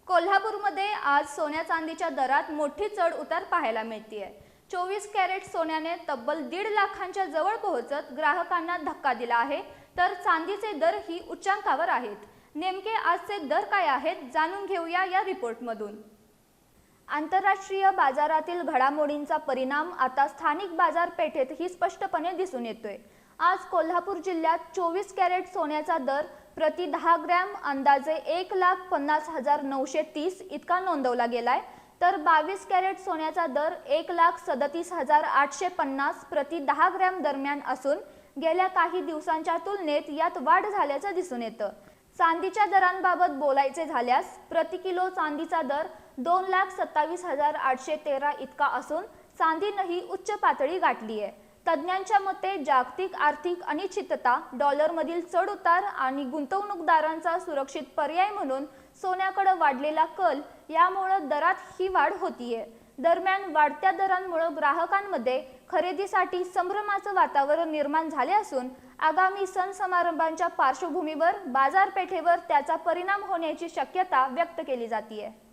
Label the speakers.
Speaker 1: कोल्हापूरमध्ये आज सोन्या चांदीच्या दरात मोठी चढ उतार पाहायला मिळतेय। 24 कॅरेट सोन्याने तब्बल 1.5 लाखांच्या जवळ पोहोचत ग्राहकांना धक्का दिला आहे, तर चांदीचे दर ही उच्चांकावर आहेत। नेमके आजचे दर काय आहेत जाणून घेऊया या रिपोर्टमधून। आंतरराष्ट्रीय बाजारातील घडामोडींचा परिणाम आता स्थानिक बाजारपेठेतही स्पष्टपणे दिसून येतोय। आज कोल्हापूर जिल्ह्यात 24 कॅरेट सोन्याचा दर प्रति 10 ग्रॅम अंदाजे 1,50,930 इतका नोंदवला गेलाय, तर 22 कॅरेट सोन्याचा दर 1,37,850 प्रति 10 ग्रॅम दरम्यान असून गेल्या काही दिवसांच्या तुलनेत यात वाढ झाल्याचं दिसून येतं। चांदीच्या दरांबाबत बोलायचे झाल्यास प्रति किलो चांदीचा दर 2,27,813 इतका असून चांदीनंही उच्च पातळी गाठली आहे। तज्ञांच्या मते जागतिक आर्थिक अनिश्चितता, डॉलरमधील चढउतार आणि गुंतवणूकदारांचा सुरक्षित पर्याय म्हणून सोन्याकडे वाढलेला कल यामुळे दरात ही वाढ होतीये। दरम्यान वाढत्या दरांमुळे ग्राहकांमध्ये खरेदीसाठी संभ्रमाचं वातावरण निर्माण झाले असून आगामी सण समारंभांच्या पार्श्वभूमीवर बाजारपेठेवर त्याचा परिणाम होण्याची शक्यता व्यक्त केली जाते।